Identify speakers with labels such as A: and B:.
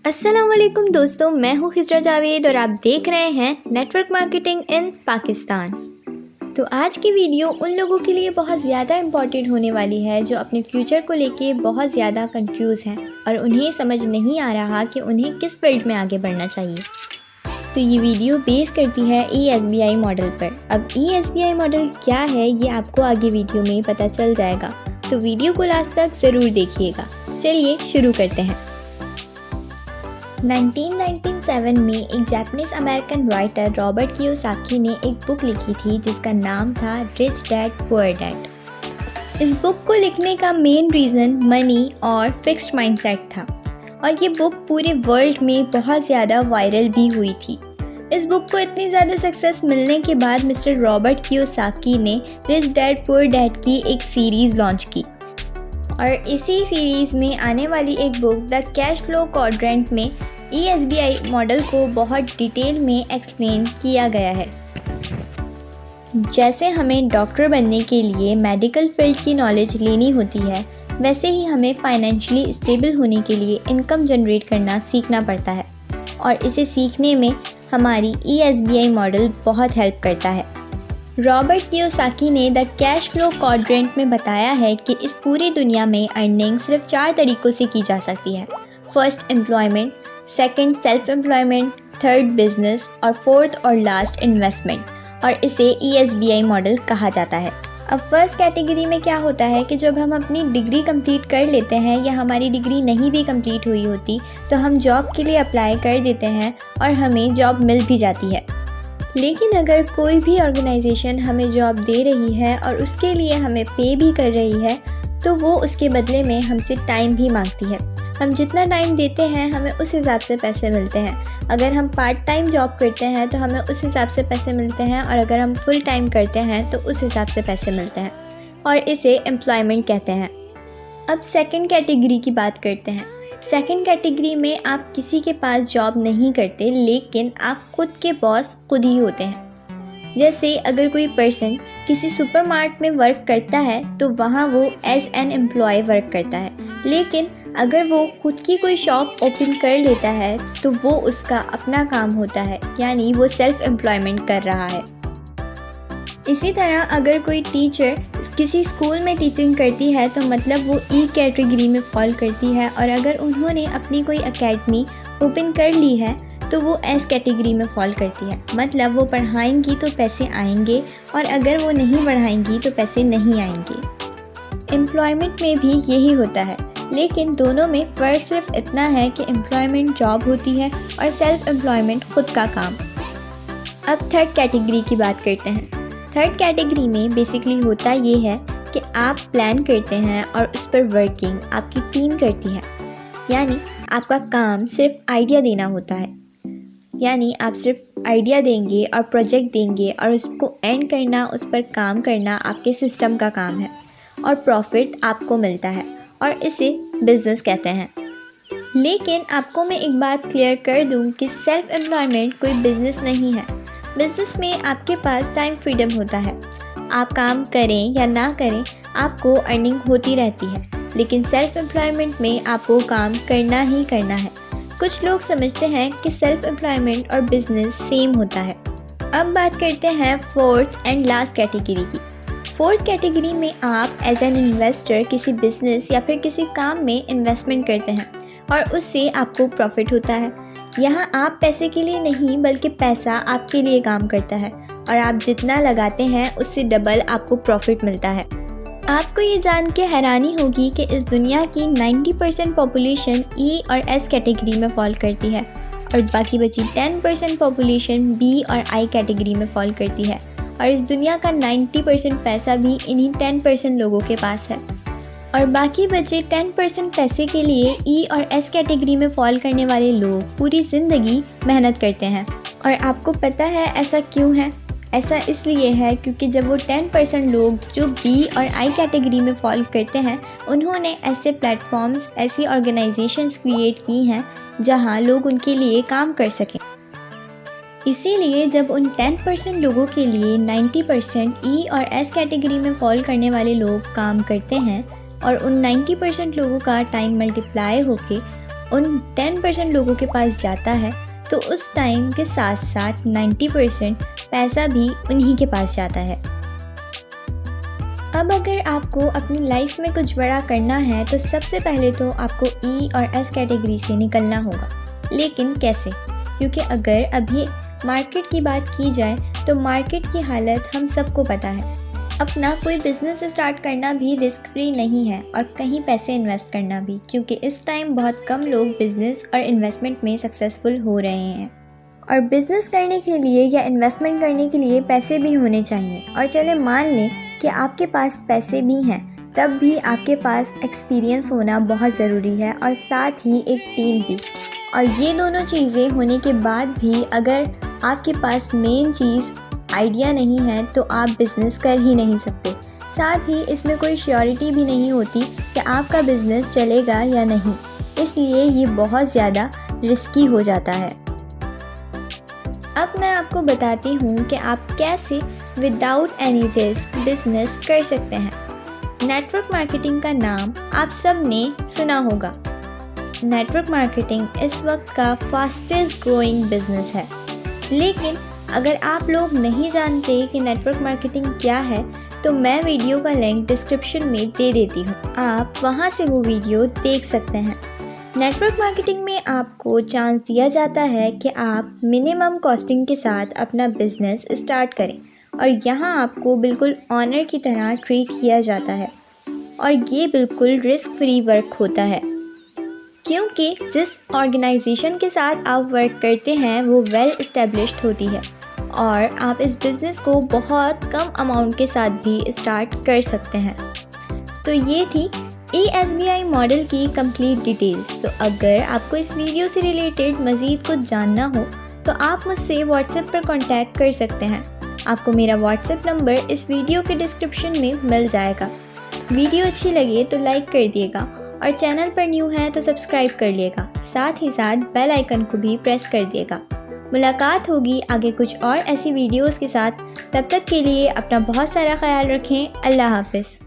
A: अस्सलाम वालेकुम दोस्तों, मैं हूँ खिजरा जावेद और आप देख रहे हैं नेटवर्क मार्केटिंग इन पाकिस्तान। तो आज की वीडियो उन लोगों के लिए बहुत ज़्यादा इम्पॉर्टेंट होने वाली है जो अपने फ्यूचर को लेके बहुत ज़्यादा कंफ्यूज हैं और उन्हें समझ नहीं आ रहा कि उन्हें किस फील्ड में आगे बढ़ना चाहिए। तो ये वीडियो बेस करती है ESBI मॉडल पर। अब ESBI मॉडल क्या है ये आपको आगे वीडियो में पता चल जाएगा, तो वीडियो को लास्ट तक ज़रूर देखिएगा। चलिए शुरू करते हैं। 1997 में एक Japanese American writer Robert Kiyosaki ने एक बुक लिखी थी जिसका नाम था रिच डैड पुअर डैड। इस बुक को लिखने का मेन रीज़न मनी और फिक्स्ड माइंडसेट था और ये बुक पूरे वर्ल्ड में बहुत ज़्यादा वायरल भी हुई थी। इस बुक को इतनी ज़्यादा सक्सेस मिलने के बाद मिस्टर रॉबर्ट कियोसाकी ने रिच डैड पुअर डैड की एक सीरीज़ लॉन्च की और इसी सीरीज़ में आने वाली एक book the cash flow quadrant में ESBI मॉडल को बहुत डिटेल में एक्सप्लेन किया गया है। जैसे हमें डॉक्टर बनने के लिए मेडिकल फील्ड की नॉलेज लेनी होती है, वैसे ही हमें फाइनेंशियली स्टेबल होने के लिए इनकम जनरेट करना सीखना पड़ता है और इसे सीखने में हमारी ESBI मॉडल बहुत हेल्प करता है। रॉबर्ट कियोसाकी ने द कैश फ्लो क्वाड्रेंट में बताया है कि इस पूरी दुनिया में अर्निंग सिर्फ 4 तरीक़ों से की जा सकती है। First employment, second self employment, third business और फोर्थ और लास्ट इन्वेस्टमेंट, और इसे ESBI मॉडल कहा जाता है। अब फर्स्ट कैटेगरी में क्या होता है कि जब हम अपनी डिग्री कंप्लीट कर लेते हैं या हमारी डिग्री नहीं भी कंप्लीट हुई होती तो हम जॉब के लिए अप्लाई कर देते हैं और हमें जॉब मिल भी जाती है। लेकिन अगर कोई भी ऑर्गेनाइजेशन हमें जॉब दे रही है और उसके लिए हमें पे भी कर रही है तो वो उसके बदले में हमसे टाइम भी मांगती है। हम जितना टाइम देते हैं हमें उस हिसाब से पैसे मिलते हैं। अगर हम पार्ट टाइम जॉब करते हैं तो हमें उस हिसाब से पैसे मिलते हैं और अगर हम फुल टाइम करते हैं तो उस हिसाब से पैसे मिलते हैं और इसे एम्प्लॉयमेंट कहते हैं। अब सेकंड कैटेगरी की बात करते हैं। सेकंड कैटेगरी में आप किसी के पास जॉब नहीं करते लेकिन आप खुद के बॉस खुद ही होते हैं। जैसे अगर कोई पर्सन किसी सुपरमार्केट में वर्क करता है तो वहाँ वो एज एन एम्प्लॉय वर्क करता है, लेकिन अगर वो खुद की कोई शॉप ओपन कर लेता है तो वो उसका अपना काम होता है, यानी वो सेल्फ एम्प्लॉयमेंट कर रहा है। इसी तरह अगर कोई टीचर किसी स्कूल में टीचिंग करती है तो मतलब वो E कैटेगरी में फॉल करती है, और अगर उन्होंने अपनी कोई एकेडमी ओपन कर ली है तो वो S कैटेगरी में फॉल करती है, मतलब वो पढ़ाएंगी तो पैसे आएंगे और अगर वो नहीं पढ़ाएंगी तो पैसे नहीं आएंगे। एम्प्लॉयमेंट में भी यही होता है, लेकिन दोनों में फ़र्क सिर्फ इतना है कि एम्प्लॉयमेंट जॉब होती है और सेल्फ एम्प्लॉयमेंट खुद का काम। अब थर्ड कैटेगरी की बात करते हैं। थर्ड कैटेगरी में बेसिकली होता ये है कि आप प्लान करते हैं और उस पर वर्किंग आपकी टीम करती है, यानी आपका काम सिर्फ आइडिया देना होता है, यानी आप सिर्फ आइडिया देंगे और प्रोजेक्ट देंगे और उसको एंड करना, उस पर काम करना आपके सिस्टम का काम है और प्रॉफिट आपको मिलता है और इसे बिज़नेस कहते हैं। लेकिन आपको मैं एक बात क्लियर कर दूं कि सेल्फ एम्प्लॉयमेंट कोई बिज़नेस नहीं है। बिज़नेस में आपके पास टाइम फ्रीडम होता है, आप काम करें या ना करें आपको अर्निंग होती रहती है, लेकिन सेल्फ एम्प्लॉयमेंट में आपको काम करना ही करना है। कुछ लोग समझते हैं कि सेल्फ एम्प्लॉयमेंट और बिज़नेस सेम होता है। अब बात करते हैं फोर्थ एंड लास्ट कैटेगरी की। फोर्थ कैटेगरी में आप एज एन इन्वेस्टर किसी बिज़नेस या फिर किसी काम में इन्वेस्टमेंट करते हैं और उससे आपको प्रॉफिट होता है। यहाँ आप पैसे के लिए नहीं बल्कि पैसा आपके लिए काम करता है और आप जितना लगाते हैं उससे डबल आपको प्रॉफिट मिलता है। आपको ये जान के हैरानी होगी कि इस दुनिया की 90% पॉपुलेशन E और S कैटेगरी में फॉल करती है और बाकी बची 10% पॉपुलेशन B और I कैटेगरी में फॉल करती है, और इस दुनिया का 90% पैसा भी इन्हीं 10% लोगों के पास है और बाकी बचे 10% पैसे के लिए E और S कैटेगरी में फॉल करने वाले लोग पूरी ज़िंदगी मेहनत करते हैं। और आपको पता है ऐसा क्यों है? ऐसा इसलिए है क्योंकि जब वो 10% लोग जो B और I कैटेगरी में फॉल करते हैं उन्होंने ऐसे प्लेटफॉर्म्स, ऐसी ऑर्गेनाइजेशंस क्रिएट की हैं जहां लोग उनके लिए काम कर सकें। इसीलिए जब उन 10% लोगों के लिए 90% E और S कैटेगरी में फॉल करने वाले लोग काम करते हैं और उन 90% लोगों का टाइम मल्टीप्लाई होके उन 10% लोगों के पास जाता है तो उस टाइम के साथ साथ 90% पैसा भी उन्हीं के पास जाता है। अब अगर आपको अपनी लाइफ में कुछ बड़ा करना है तो सबसे पहले तो आपको ई और एस कैटेगरी से निकलना होगा। लेकिन कैसे? क्योंकि अगर अभी मार्केट की बात की जाए तो मार्केट की हालत हम सबको पता है। अपना कोई बिज़नेस स्टार्ट करना भी रिस्क फ्री नहीं है और कहीं पैसे इन्वेस्ट करना भी, क्योंकि इस टाइम बहुत कम लोग बिज़नेस और इन्वेस्टमेंट में सक्सेसफुल हो रहे हैं। और बिज़नेस करने के लिए या इन्वेस्टमेंट करने के लिए पैसे भी होने चाहिए। और चले मान लें कि आपके पास पैसे भी हैं, तब भी आपके पास एक्सपीरियंस होना बहुत ज़रूरी है और साथ ही एक टीम भी। और ये दोनों चीज़ें होने के बाद भी अगर आपके पास मेन चीज़ आइडिया नहीं है तो आप बिज़नेस कर ही नहीं सकते। साथ ही इसमें कोई श्योरिटी भी नहीं होती कि आपका बिज़नेस चलेगा या नहीं, इसलिए ये बहुत ज़्यादा रिस्की हो जाता है। अब मैं आपको बताती हूँ कि आप कैसे विदाउट एनी रिस्क बिज़नेस कर सकते हैं। नेटवर्क मार्केटिंग का नाम आप सब ने सुना होगा। नेटवर्क मार्केटिंग इस वक्त का फास्टेस्ट ग्रोइंग बिजनेस है। लेकिन अगर आप लोग नहीं जानते कि नेटवर्क मार्केटिंग क्या है तो मैं वीडियो का लिंक डिस्क्रिप्शन में दे देती हूँ, आप वहाँ से वो वीडियो देख सकते हैं। नेटवर्क मार्केटिंग में आपको चांस दिया जाता है कि आप मिनिमम कॉस्टिंग के साथ अपना बिजनेस स्टार्ट करें और यहाँ आपको बिल्कुल ऑनर की तरह ट्रीट किया जाता है और ये बिल्कुल रिस्क फ्री वर्क होता है, क्योंकि जिस ऑर्गेनाइजेशन के साथ आप वर्क करते हैं वो वेल इस्टेब्लिश्ड होती है और आप इस बिज़नेस को बहुत कम अमाउंट के साथ भी स्टार्ट कर सकते हैं। तो ये थी ESBI मॉडल की कंप्लीट डिटेल्स। तो अगर आपको इस वीडियो से रिलेटेड मज़ीद कुछ जानना हो तो आप मुझसे व्हाट्सएप पर कांटेक्ट कर सकते हैं। आपको मेरा व्हाट्सएप नंबर इस वीडियो के डिस्क्रिप्शन में मिल जाएगा। वीडियो अच्छी लगे तो लाइक कर दिएगा और चैनल पर न्यू है तो सब्सक्राइब कर लिएगा। साथ ही साथ बेल आइकन को भी प्रेस कर दिएगा। मुलाकात होगी आगे कुछ और ऐसी वीडियोस के साथ। तब तक के लिए अपना बहुत सारा ख्याल रखें। अल्लाह हाफ़िज़।